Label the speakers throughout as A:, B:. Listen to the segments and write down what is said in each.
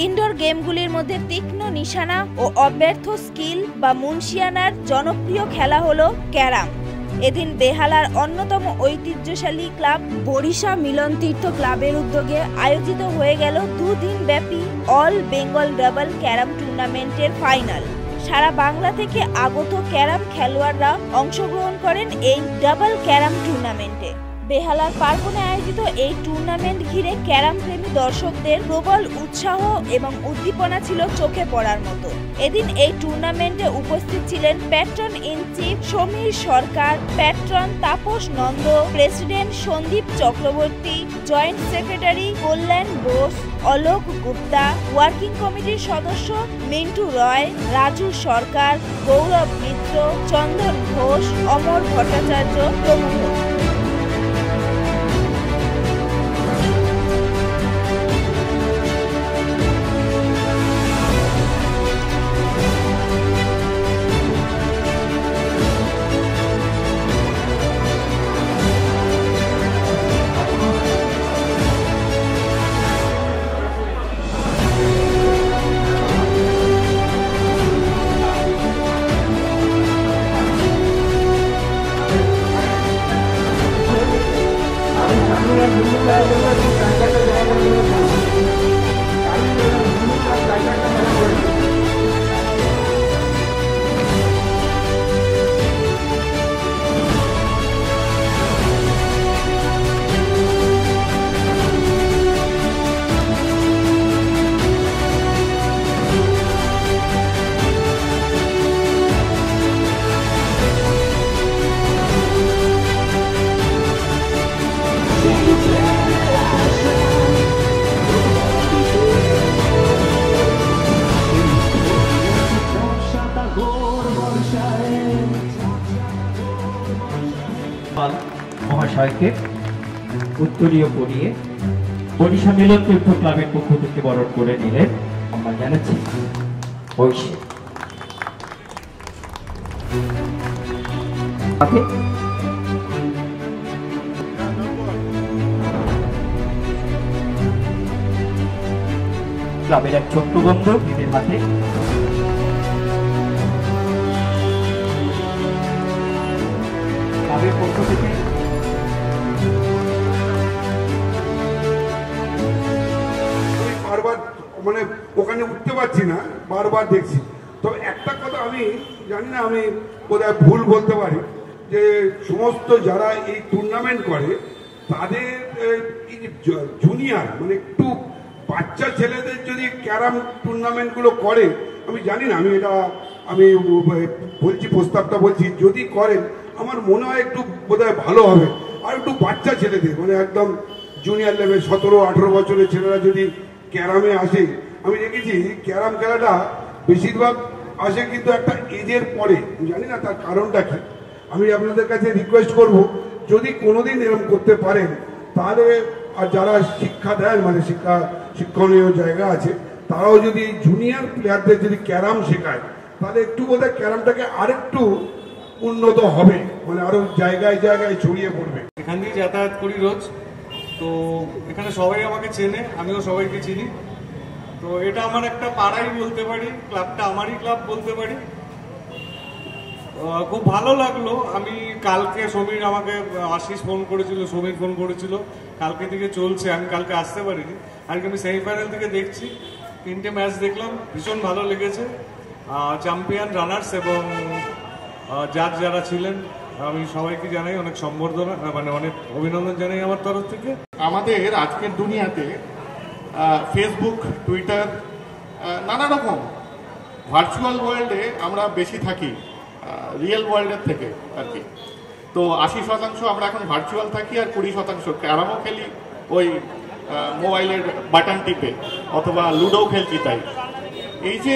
A: Indoor গেমগুলির মধ্যে তীক্ষ্ণ নিশানা ও অব্যর্থ স্কিল বা মুন্সিয়ানার জনপ্রিয় খেলা হলো ক্যারাম। এদিন বেহালার অন্যতম ঐতিহ্যশালী ক্লাব বরিশা মিলন তীর্থ ক্লাবের উদ্যোগে আয়োজিত হয়ে গেল দুদিন ব্যাপী অল বেঙ্গল ডাবল ক্যারাম টুর্নামেন্টের ফাইনাল। সারা বাংলা থেকে আগত ক্যারাম খেলোয়াড়রা অংশগ্রহণ করেন এই ডাবল ক্যারাম টুর্নামেন্টে। বেহালার পার্বণে আয়োজিত এই টুর্নামেন্ট ঘিরে ক্যারাম প্রেমী দর্শকদের প্রবল উৎসাহ এবং উদ্দীপনা ছিল চোখে পড়ার মতো। এদিন এই টুর্নামেন্টে উপস্থিত ছিলেন patron in chief Samir Sarkar, patron Tapas Nanda, president Sandeep Chakraborty, joint secretary Kalyan Bose, Alok Gupta, working কমিটির সদস্য মিন্টু রয়, রাজু সরকার, গৌরব মিত্র, চন্দন ঘোষ, অমর ভট্টাচার্য প্রমুখ।
B: মহাশয়কে উত্তরীয় করিয়ে বরিশা মিলন তীর্থ ক্লাবের পক্ষ থেকে বরণ করে নিলেন। আমরা জানাচ্ছি ক্লাবের এক ছোট্ট বন্ধু নিজের হাতে ক্লাবের পক্ষ থেকে
C: বারবার মানে ওখানে উঠতে পারছি না, বারবার দেখছি। তবে একটা কথা আমি জানি না, আমি বোধহয় ভুল বলতে পারি, যে সমস্ত যারা এই টুর্নামেন্ট করে তাদের এই জুনিয়র মানে একটু বাচ্চা ছেলেদের যদি ক্যারাম টুর্নামেন্টগুলো করে, আমি জানি না, আমি বলছি, প্রস্তাবটা বলছি, যদি করেন আমার মনে হয় একটু বোধহয় ভালো হবে। আর একটু বাচ্চা ছেলেদের মানে একদম জুনিয়র লেভেল 17-18 বছরের ছেলেরা যদি ক্যারামে আসে, আমি দেখেছি ক্যারাম খেলাটা বেশিরভাগ আসে কিন্তু একটা এজের পরে, জানি না তার কারণটা কি। আমি আপনাদের কাছে রিকোয়েস্ট করব, যদি কোনোদিন এরকম করতে পারেন তাহলে, আর যারা শিক্ষা দেন মানে শিক্ষণীয় জায়গা আছে, তারাও যদি জুনিয়র প্লেয়ারদের যদি ক্যারাম শেখায় তাহলে একটু বোধহয় ক্যারামটাকে আরেকটু উন্নত হবে, মানে আরো জায়গায় জায়গায় ছড়িয়ে পড়বে।
D: এখান দিয়ে যাতায়াত করি রোজ, তো এখানে সবাই আমাকে চেনে, আমিও সবাইকে চিনি। তো এটা আমার একটা পাড়াই বলতে পারি, ক্লাবটা আমারই ক্লাব বলতে পারি। খুব ভালো লাগলো। আমি কালকে সমীর আমাকে আশিস ফোন করেছিল, সমীর ফোন করেছিল, কালকে থেকে চলছে, আমি কালকে আসতে পারিনি। আজকে আমি সেমিফাইনাল থেকে দেখছি, 3টে ম্যাচ দেখলাম, ভীষণ ভালো লেগেছে। চ্যাম্পিয়ন, রানার্স এবং জাজ যারা ছিলেন, আমি সবাইকে জানাই অনেক সম্বর্ধনা, মানে অনেক অভিনন্দন জানাই আমার তরফ থেকে।
E: আমাদের আজকের দুনিয়াতে ফেসবুক, টুইটার, নানা রকম ভার্চুয়াল ওয়ার্ল্ডে আমরা বেশি থাকি রিয়েল ওয়ার্ল্ডের থেকে আর কি। তো 80% আমরা এখন ভার্চুয়াল থাকি, আর 20% ক্যারামও খেলি ওই মোবাইলের বাটন টিপে, অথবা লুডোও খেলছি। তাই এই যে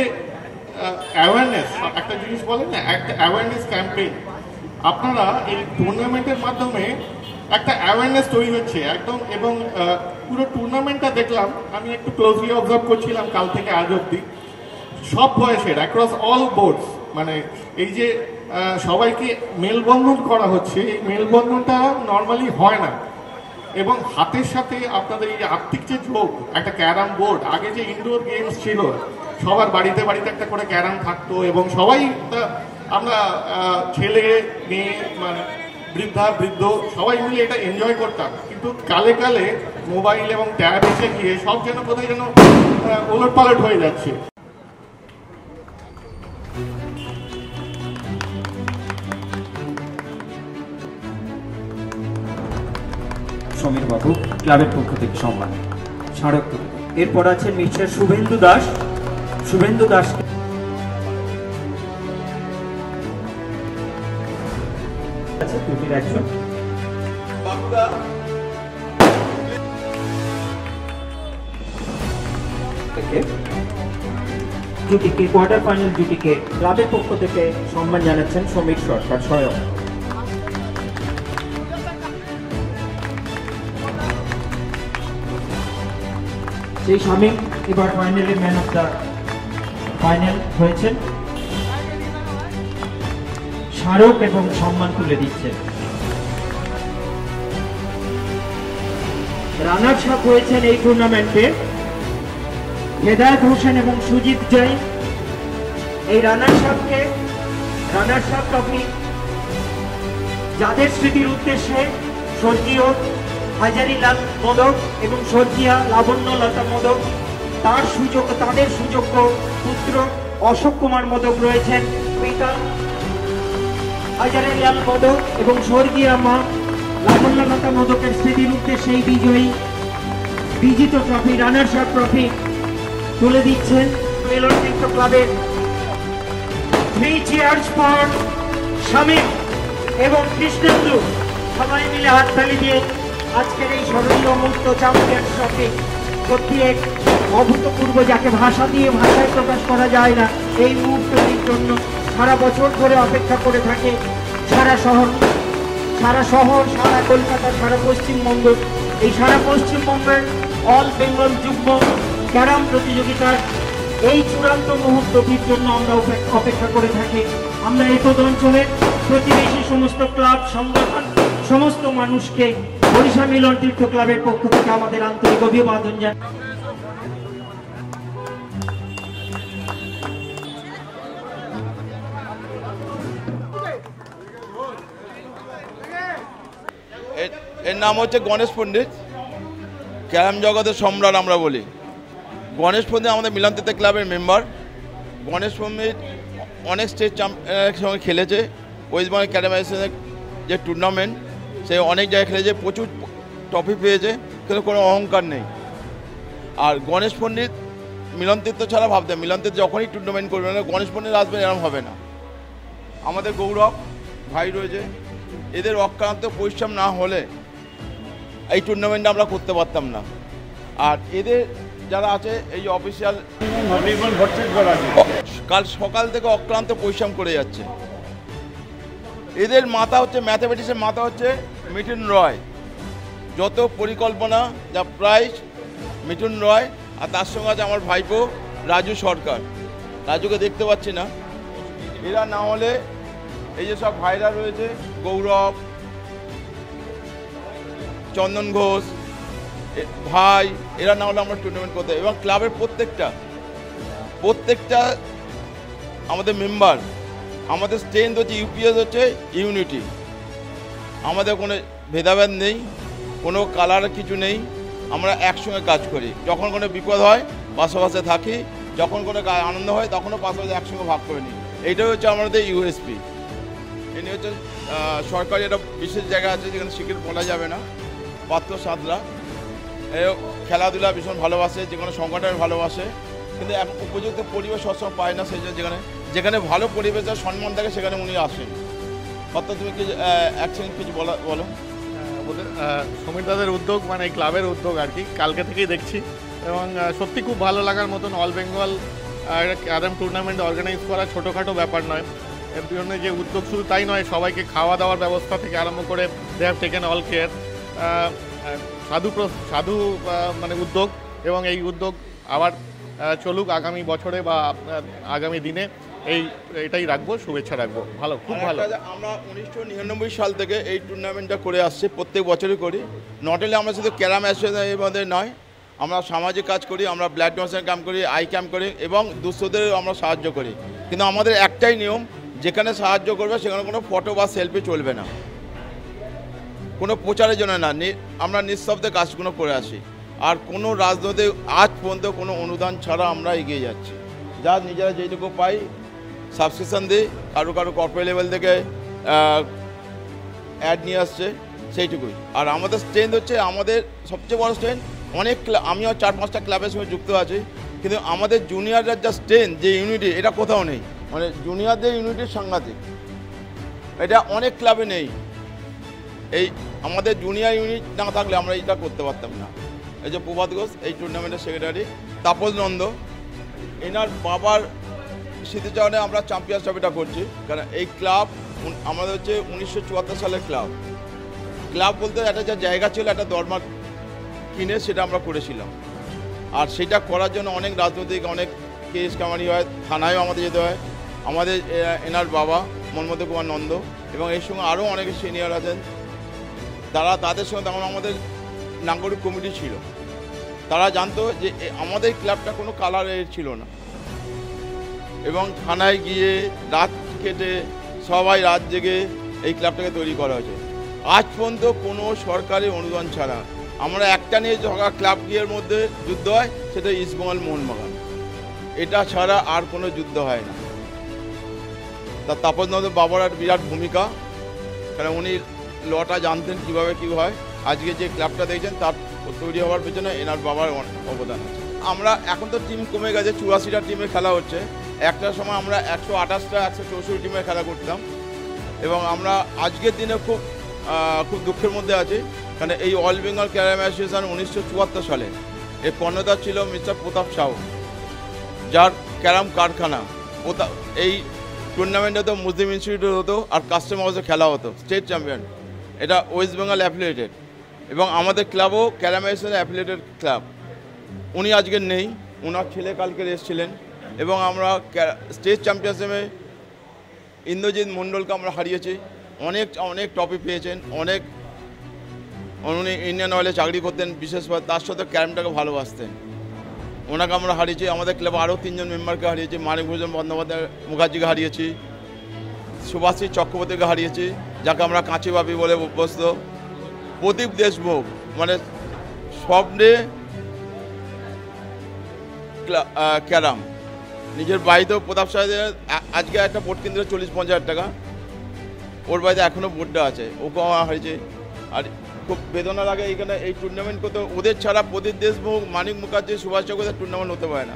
E: অ্যাওয়ারনেস, একটা জিনিস বলেন না, একটা অ্যাওয়ারনেস ক্যাম্পেইন, আপনারা এই টুর্নামেন্টের মাধ্যমে একটা অ্যাওয়ারনেস তৈরি হচ্ছে একদম। এবং পুরো টুর্নামেন্টটা দেখলাম, আমি একটু ক্লোজলি অবজার্ভ করছিলাম কাল থেকে আজ অব্দি, সব বয়সের অ্যাক্রস অল বোর্ডস, মানে এই যে সবাইকে মেলবন্ধন করা হচ্ছে, এই মেলবন্ধনটা নর্মালি হয় না। এবং হাতের সাথে আপনাদের এই আর্থিক যে যোগ, একটা ক্যারাম বোর্ড, আগে যে ইনডোর গেমস ছিল, সবার বাড়িতে বাড়িতে একটা করে ক্যারাম থাকতো এবং সবাই আমরা ছেলে মেয়ে মানে বৃদ্ধা বৃদ্ধ সবাই মিলে এটা এনজয় করতাম। কিন্তু কালে কালে মোবাইল এবং ট্যাব এসে গিয়ে সব যেন কোথায় যেন ওলট পালট হয়ে যাচ্ছে।
B: সমীর বাবু ক্লাবের পক্ষ থেকে সম্মান স্মারক। এরপর আছে মিস্টার শুভেন্দু দাস। শুভেন্দু দাস আছে দুটির একজন। জুটিকে কোয়ার্টার ফাইনাল জুটিকে ক্লাবের পক্ষ থেকে সম্মান জানাচ্ছেন সমীর সরকার স্বয়ং। সেই শামীম এবার ফাইনালে ম্যান অফ দ্য ফাইনাল হয়েছেন। স্মারক এবং সম্মান তুলে দিচ্ছেন। রানার্স আপ হয়েছেন এই টুর্নামেন্টে হেদায়েত হোসেন এবং সুজিত জৈন। এই রানার্স আপ ট্রফি যাদের স্মৃতির উদ্দেশ্যে স্বর্গীয় হাজারিলাল মোদক এবং স্বর্গীয়া লাবণ্যলতা মোদক, তাদের সুযোগ্য পুত্র অশোক কুমার মোদক রয়েছেন। পিতা হাজারিলাল মোদক এবং স্বর্গীয়া মা লাবণ্যলতা মোদকের স্মৃতির উদ্দেশ্যে এই বিজিত ট্রফি রানার্স আপ ট্রফি তুলে দিচ্ছেন মিলন তীর্থ ক্লাবের। 3 cheers ফর শামীম এবং কৃষ্ণেন্দু, সবাই মিলে হাততালি দিয়ে আজকের এই স্মরণীয় মুহূর্ত চ্যাম্পিয়ন্স ট্রফি সত্যি এক অভূতপূর্ব, যাকে ভাষায় প্রকাশ করা যায় না। এই মুহূর্তটির জন্য সারা বছর ধরে অপেক্ষা করে থাকে সারা শহর, সারা কলকাতা, সারা পশ্চিমবঙ্গ। এই সারা পশ্চিমবঙ্গের অল বেঙ্গল যুগ্ম ক্যারাম প্রতিযোগিতার এই চূড়ান্ত মুহূর্তটির জন্য আমরা অপেক্ষা করে থাকি। আমরা এই অঞ্চলের প্রতিবেশী সমস্ত ক্লাব সংগঠন সমস্ত মানুষকে বরিশা মিলন তীর্থ ক্লাবের পক্ষ থেকে আমাদের আন্তরিক অভিবাদন জানাই।
F: এর নাম হচ্ছে গণেশ পণ্ডিত, ক্যারাম জগতের সম্রাট আমরা বলি। গণেশ পণ্ডিত আমাদের মিলন তীর্থ ক্লাবের মেম্বার। গণেশ পণ্ডিত অনেক স্টেট চ্যাম্পিয়নের সঙ্গে খেলেছে। ওয়েস্ট বেঙ্গল ক্যারাম অ্যাসোসিয়েশনের যে টুর্নামেন্ট, সে অনেক জায়গায় খেলেছে, প্রচুর ট্রফি পেয়েছে, কিন্তু কোনো অহংকার নেই। আর গণেশ পণ্ডিত মিলন তীর্থ ছাড়া ভাবতে, মিলন তীর্থ যখনই টুর্নামেন্ট করবে না, গণেশ পণ্ডিত আসবে এরকম হবে না। আমাদের গৌরব ভাই রয়েছে, এদের অক্লান্ত পরিশ্রম না হলে এই টুর্নামেন্টটা আমরা করতে পারতাম না। আর এদের যারা আছে এই অফিসিয়াল কাল সকাল থেকে অক্লান্ত পরিশ্রম করে যাচ্ছে। এদের মাথা হচ্ছে ম্যাথামেটিক্সের মাথা হচ্ছে মিঠুন রয়। যত পরিকল্পনা, যা প্রাইজ মিঠুন রয়, আর তার সঙ্গে আছে আমার ভাইপো রাজু সরকার। রাজুকে দেখতে পাচ্ছি না। এরা না হলে এই যে সব ভাইরা রয়েছে, গৌরব, চন্দন ঘোষ ভাই, এরা না হলে আমরা টুর্নামেন্ট করতে। এবং ক্লাবের প্রত্যেকটা আমাদের মেম্বার, আমাদের স্ট্রেংথ হচ্ছে ইউপিএস হচ্ছে ইউনিটি। আমাদের কোনো ভেদাভেদ নেই, কোনো কালার কিছু নেই, আমরা একসঙ্গে কাজ করি। যখন কোনো বিপদ হয় পাশাপাশি থাকি, যখন কোনো আনন্দ হয় তখনও পাশাপাশি একসঙ্গে ভাগ করে নিই। এইটাই হচ্ছে আমাদের ইউএসপি। এনে হচ্ছে সরকারি একটা বিশেষ জায়গা আছে যেখানে স্বীকৃতি বলা যাবে না, পাত্র সাদরা। খেলাধুলা ভীষণ ভালোবাসে, যে কোনো সংগঠন ভালোবাসে, কিন্তু এখন উপযুক্ত পরিবেশ সবসময় পায় না। সেই জন্য যেখানে ভালো পরিবেশের সম্মান থাকে সেখানে উনি আসেন। অর্থাৎ তুমি কি এক সেকেন্ড কিছু বলো।
E: সমীর দাদের উদ্যোগ মানে এই ক্লাবের উদ্যোগ আর কি, কালকে থেকেই দেখছি এবং সত্যি খুব ভালো লাগার মতন। All Bengal carrom tournament organise করা ছোটোখাটো ব্যাপার নয়। এর জন্য যে উদ্যোগ, শুধু তাই নয়, সবাইকে খাওয়া দাওয়ার ব্যবস্থা থেকে আরম্ভ করে they have taken all care. সাধু মানে উদ্যোগ, এবং এই উদ্যোগ আবার চলুক আগামী বছরে বা আগামী দিনে। এটাই রাখবো, শুভেচ্ছা রাখবো। ভালো, খুব ভালো।
F: আমরা 1999 সাল থেকে এই টুর্নামেন্টটা করে আসছি, প্রত্যেক বছরই করি। নট অনলি আমরা শুধু ক্যারাম অ্যাসোসিয়েশনের মধ্যে নয়, আমরা সামাজিক কাজ করি, আমরা ব্লাড ডোনেশন ক্যাম্প করি, আই ক্যাম্প করি এবং দুস্থদের আমরা সাহায্য করি। কিন্তু আমাদের একটাই নিয়ম, যেখানে সাহায্য করবে সেখানে কোনো ফটো বা সেলফি চলবে না, কোনো প্রচারের জন্য না। আমরা নিঃশব্দে কাজগুলো করে আসি। আর কোনো রাজনৈতিক আজ পর্যন্ত কোনো অনুদান ছাড়া আমরা এগিয়ে যাচ্ছি। যা নিজেরা যেটুকু পাই সাবস্ক্রিপশান দিই, কারো কর্পোরেট লেভেল থেকে অ্যাড নিয়ে আসছে, সেইটুকুই। আর আমাদের স্ট্রেংথ হচ্ছে, আমাদের সবচেয়ে বড় স্ট্রেংথ, অনেক আমিও 4-5টা ক্লাবের সঙ্গে যুক্ত আছি, কিন্তু আমাদের জুনিয়ররা যা স্ট্রেংথ, যে ইউনিটি, এটা কোথাও নেই। মানে জুনিয়রদের ইউনিটির সাংঘাতিক, এটা অনেক ক্লাবে নেই। এই আমাদের জুনিয়র ইউনিট না থাকলে আমরা এটা করতে পারতাম না। এই যে প্রভাত ঘোষ এই টুর্নামেন্টের সেক্রেটারি, তাপস নন্দ, এনার বাবার স্মৃতিচারণে আমরা চ্যাম্পিয়ন্স ট্রফিটা করছি। কারণ এই ক্লাব আমাদের হচ্ছে 1974 সালের ক্লাব বলতে একটা যা জায়গা ছিল, একটা দরমার কিনে সেটা আমরা করেছিলাম। আর সেটা করার জন্য অনেক রাজনৈতিক অনেক কেস কামারি হয়, থানায়ও আমাদের যেতে হয়। আমাদের এনার বাবা মনমোহন কুমার নন্দ এবং এর সঙ্গে আরও অনেকে সিনিয়র আছেন, তাদের সঙ্গে তখন আমাদের নাগরিক কমিটি ছিল। তারা জানতো যে আমাদের ক্লাবটা কোনো কালারের ছিল না, এবং থানায় গিয়ে রাত কেটে সবাই রাত জেগে এই ক্লাবটাকে তৈরি করা হয়েছে। আজ পর্যন্ত কোনো সরকারি অনুদান ছাড়া আমরা একটা নিয়ে ক্লাব গিয়ের মধ্যে যুদ্ধ হয়, সেটা ইস্টবেঙ্গল মোহনবাগান। এটা ছাড়া আর কোনো যুদ্ধ হয় না। তার তাপস নন্দের বাবার আর বিরাট ভূমিকা, কারণ উনি লটা জানতেন কীভাবে কী হয়। আজকে যে ক্লাবটা দেখছেন তার তৈরি হওয়ার পেছনে এনার বাবার অবদান আছে। আমরা এখন তো টিম কমে গেছে, 84টা টিমে খেলা হচ্ছে। একটা সময় আমরা 128টা 164 টিমে খেলা করতাম, এবং আমরা আজকের দিনে খুব দুঃখের মধ্যে আছি। কারণ এই অল বেঙ্গল ক্যারাম অ্যাসোসিয়েশন 1974 সালে এর কর্ণধার ছিল মিস্টার প্রতাপ সাউ, যার ক্যারাম কারখানা। এই টুর্নামেন্টে তো মুসলিম ইনস্টিটিউট হতো আর কাস্টম হাউসে খেলা হতো, স্টেট চ্যাম্পিয়ন। এটা ওয়েস্ট বেঙ্গল অ্যাফিলিয়েটেড, এবং আমাদের ক্লাবও ক্যারাম অ্যাসোসিয়েশন অ্যাফিলিয়েটেড ক্লাব। উনি আজকে নেই, ওনার ছেলে কালকে এসেছিলেন, এবং আমরা স্টেট চ্যাম্পিয়নশিপে ইন্দ্রজিৎ মণ্ডলকে আমরা হারিয়েছি। অনেক ট্রফি পেয়েছেন, উনি ইন্ডিয়ান অয়েলে চাকরি করতেন বিশেষভাবে, তার সাথে ক্যারামটাকে ভালোবাসতেন। ওনাকে আমরা হারিয়েছি। আমাদের ক্লাবে আরও 3 জন মেম্বারকে হারিয়েছি। মানিকভূষণ বন্দ্যোপাধ্যায় মুখার্জিকে হারিয়েছি, সুভাষিস চক্রবর্তীকে হারিয়েছি, যাকে আমরা কাঁচি বাপি বলে অভ্যস্ত। প্রদীপ দেশমুখ, মানে স্বপ্নে ক্যারাম, নিজের বাড়িতেও প্রতাপ সাহেবের আজকে একটা বোর্ড কিনতে 40-50 হাজার টাকা, ওর বাড়িতে এখনও বোর্ডটা আছে, ওকেও আমার হারিয়েছে। আর খুব বেদনা লাগে এইখানে এই টুর্নামেন্ট করতে, ওদের ছাড়া প্রদীপ দেশমুখ, মানিক মুখার্জি, সুভাষ চক্রবর্তী টুর্নামেন্ট হতে পারে না।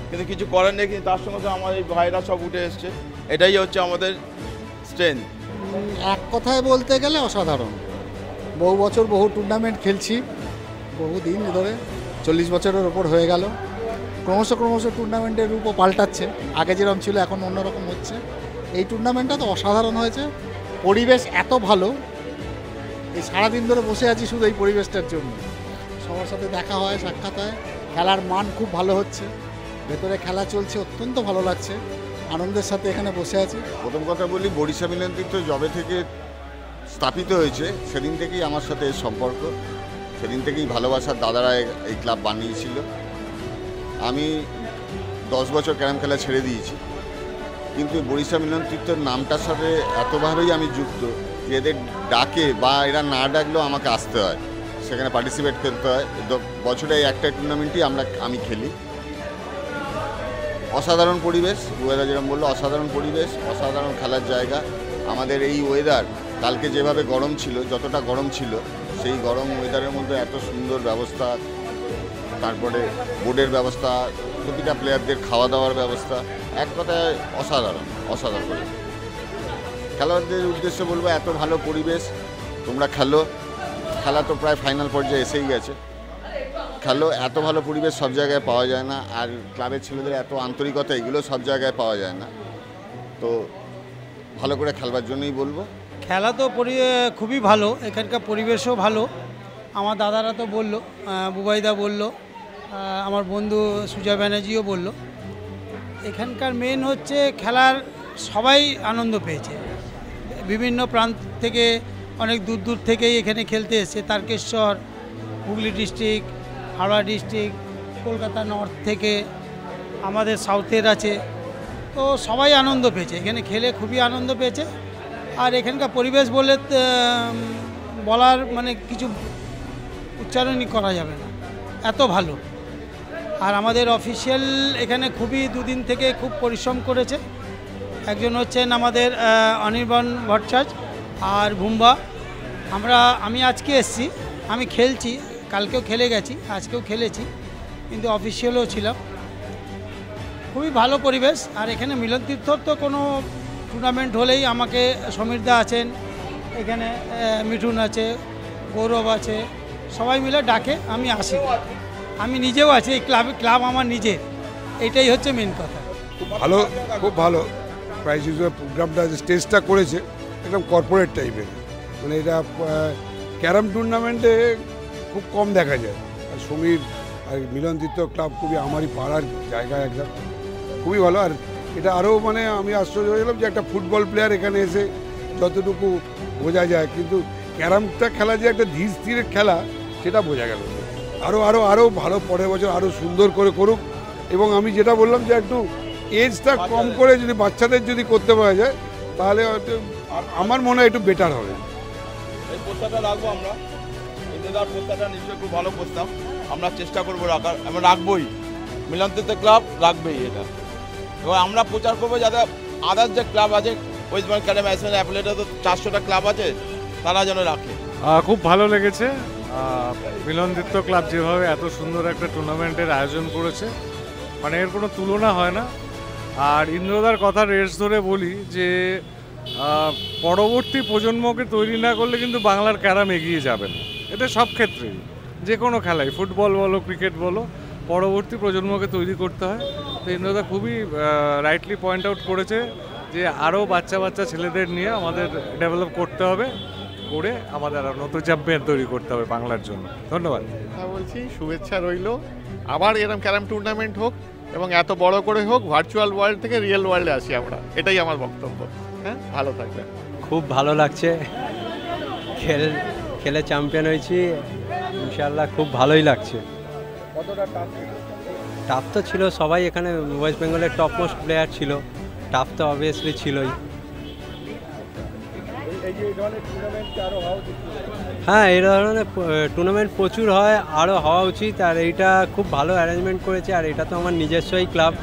F: কিন্তু কিছু করার নেই, কিন্তু তার সঙ্গে আমার এই ভাইরা সব উঠে এসছে। এটাই হচ্ছে আমাদের স্ট্রেংথ।
G: এক কথায় বলতে গেলে অসাধারণ। বহু বছর বহু টুর্নামেন্ট খেলছি, বহু দিন ধরে, 40 বছরের ওপর হয়ে গেল। ক্রমশ টুর্নামেন্টের রূপও পাল্টাচ্ছে, আগে যেরকম ছিল এখন অন্যরকম হচ্ছে। এই টুর্নামেন্টটা তো অসাধারণ হয়েছে, পরিবেশ এত ভালো, এই সারাদিন ধরে বসে আছি শুধু এই পরিবেশটার জন্য। সবার সাথে দেখা হয়, সাক্ষাৎ হয়, খেলার মান খুব ভালো হচ্ছে, ভেতরে খেলা চলছে, অত্যন্ত ভালো লাগছে, আনন্দের সাথে এখানে বসে আছি।
H: প্রথম কথা বলি, বরিশা মিলন তীর্থ যবে থেকে স্থাপিত হয়েছে সেদিন থেকেই আমার সাথে এর সম্পর্ক, সেদিন থেকেই ভালোবাসার দাদারা এই ক্লাব বানিয়েছিল। আমি 10 বছর ক্যারাম খেলা ছেড়ে দিয়েছি, কিন্তু বরিশা মিলন তীর্থের নামটার সাথে এতভাবেই আমি যুক্ত যে এদের ডাকে বা এরা না ডাকলেও আমাকে আসতে হয়, সেখানে পার্টিসিপেট করতে হয়। বছরে একটা টুর্নামেন্টই আমি খেলি। অসাধারণ পরিবেশ, ওয়েদার যেরকম বললো, অসাধারণ পরিবেশ, অসাধারণ খেলার জায়গা। আমাদের এই ওয়েদার কালকে যেভাবে গরম ছিল, যতটা গরম ছিল, সেই গরম ওয়েদারের মধ্যে এত সুন্দর ব্যবস্থা, তারপরে বোর্ডের ব্যবস্থা, প্রতিটা প্লেয়ারদের খাওয়া দাওয়ার ব্যবস্থা, এক কথায় অসাধারণ পরিবেশ। খেলোয়াড়দের উদ্দেশ্যে বলবো, এত ভালো পরিবেশ, তোমরা খেলা তো প্রায় ফাইনাল পর্যায়ে এসেই গেছে, খেলো। এত ভালো পরিবেশ সব জায়গায় পাওয়া যায় না, আর ক্লাবের ছেলেদের এত আন্তরিকতা, এগুলো সব জায়গায় পাওয়া যায় না। তো ভালো করে খেলবার জন্যই বলবো।
I: খেলা তো খুবই ভালো, এখানকার পরিবেশও ভালো। আমার দাদারা তো বলল, বুবাইদা বলল, আমার বন্ধু সুজয় ব্যানার্জিও বলল, এখানকার মেন হচ্ছে খেলার সবাই আনন্দ পেয়েছে, বিভিন্ন প্রান্ত থেকে অনেক দূর দূর থেকেই এখানে খেলতে এসেছে। Tarakeswar, Hooghly district, Howrah district, Kolkata north থেকে, আমাদের সাউথের আছে, তো সবাই আনন্দ পেয়েছে এখানে খেলে, খুবই আনন্দ পেয়েছে। আর এখানকার পরিবেশ বলে বলার মানে কিছু উচ্চারণই করা যাবে না, এত ভালো। আর আমাদের অফিসিয়াল এখানে খুবই দুদিন থেকে খুব পরিশ্রম করেছে। একজন হচ্ছেন আমাদের অনির্বাণ ভট্টাচার্য আর ভুম্বা। আমি আজকে এসেছি, আমি খেলছি, কালকেও খেলে গেছি, আজকেও খেলেছি, কিন্তু অফিসিয়ালও ছিলাম। খুবই ভালো পরিবেশ। আর এখানে মিলন তীর্থর তো কোনো টুর্নামেন্ট হলেই আমাকে সমীরদা আছেন, এখানে মিঠুন আছে, গৌরব আছে, সবাই মিলে ডাকে, আমি আসি। আমি নিজেও আছি এই ক্লাব আমার নিজের, এইটাই হচ্ছে মেন কথা।
C: ভালো, খুব ভালো। প্রাইজ হিসেবে প্রোগ্রামটা স্টেজটা করেছে একদম কর্পোরেট টাইপের, মানে এটা ক্যারাম টুর্নামেন্টে খুব কম দেখা যায়। আর সমীর আর মিলন তীর্থ ক্লাব খুবই আমারই পাড়ার জায়গায় একদম খুবই ভালো। আর এটা আরও মানে আমি আশ্চর্য হয়ে গেলাম যে একটা ফুটবল প্লেয়ার এখানে এসে যতটুকু বোঝা যায়, কিন্তু ক্যারামটা খেলা যে একটা ধীর স্থিরের খেলা সেটা বোঝা গেল। আরও ভালো পরের বছর আরও সুন্দর করে করুক। এবং আমি যেটা বললাম যে একটু এজটা কম করে যদি বাচ্চাদের যদি করতে পারা যায় তাহলে হয়তো আমার মনে হয় একটু বেটার হবে।
F: এই প্রস্তাবটা রাখবো আমরা, ইন্দ্রদার প্রস্তাবটা নিশ্চয়ই খুব ভালো প্রস্তাব, আমরা চেষ্টা করবো রাখার, আমরা রাখবোই, মিলন তীর্থ ক্লাব রাখবেই এটা। এবং আমরা প্রচার করবো যাতে আদার্স যে ক্লাব আছে, ওয়েস্ট বেঙ্গল ক্যারাম অ্যাসোসিয়েশন অ্যাপলেটে তো 400টা ক্লাব আছে, তারা যেন রাখে।
D: খুব ভালো লেগেছে মিলন তীর্থ ক্লাব যেভাবে এত সুন্দর একটা টুর্নামেন্টের আয়োজন করেছে, মানে এর কোনো তুলনা হয় না। আর ইন্দ্রদার কথা রেস ধরে বলি যে পরবর্তী প্রজন্মকে তৈরি না করলে কিন্তু বাংলার ক্যারাম এগিয়ে যাবে না। এটা সব ক্ষেত্রেই, যে কোনো খেলায়, ফুটবল বলো, ক্রিকেট বলো, পরবর্তী প্রজন্মকে তৈরি করতে হয়। তো ইন্দ্রদা খুবই রাইটলি পয়েন্ট আউট করেছে যে আরও বাচ্চা ছেলেদের নিয়ে আমাদের ডেভেলপ করতে হবে, করে আমাদের আরও নতুন চ্যাম্পিয়ন তৈরি করতে হবে বাংলার জন্য। ধন্যবাদ।
E: বলছি শুভেচ্ছা রইল, আবার এরকম ক্যারাম টুর্নামেন্ট হোক এবং এত বড় করে হোক, ভার্চুয়াল ওয়ার্ল্ড থেকে রিয়েল ওয়ার্ল্ডে আসি আমরা, এটাই আমার বক্তব্য। হ্যাঁ, ভালো থাকবেন।
J: খুব ভালো লাগছে, খেলে চ্যাম্পিয়ন হয়েছি, ইনশাআল্লাহ খুব ভালোই লাগছে। টাফ তো ছিল, সবাই এখানে ওয়েস্ট বেঙ্গলের টপ মোস্ট প্লেয়ার ছিল, টাফ তো অবভিয়াসলি ছিলই। হ্যাঁ, এই ধরনের টুর্নামেন্ট প্রচুর হয়, আরও হওয়া উচিত। আর এইটা খুব ভালো অ্যারেঞ্জমেন্ট করেছে, আর এটা তো আমার নিজস্বই ক্লাব।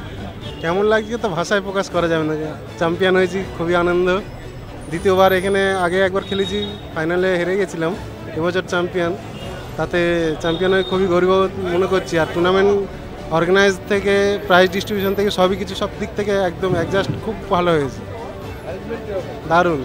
K: কেমন লাগছে তো ভাষায় প্রকাশ করা যাবে না। চ্যাম্পিয়ন হয়েছি, খুবই আনন্দ। দ্বিতীয়বার এখানে আগে একবার খেলেছি, ফাইনালে হেরে গেছিলাম, এবছর চ্যাম্পিয়ন, তাতে চ্যাম্পিয়ন হয়ে খুবই গর্ব মনে করছি। আর টুর্নামেন্ট অর্গানাইজ থেকে, প্রাইজ ডিস্ট্রিবিউশন থেকে, সবই কিছু, সব দিক থেকে একদম অ্যাডজাস্ট খুব ভালো হয়েছে, দারুণ।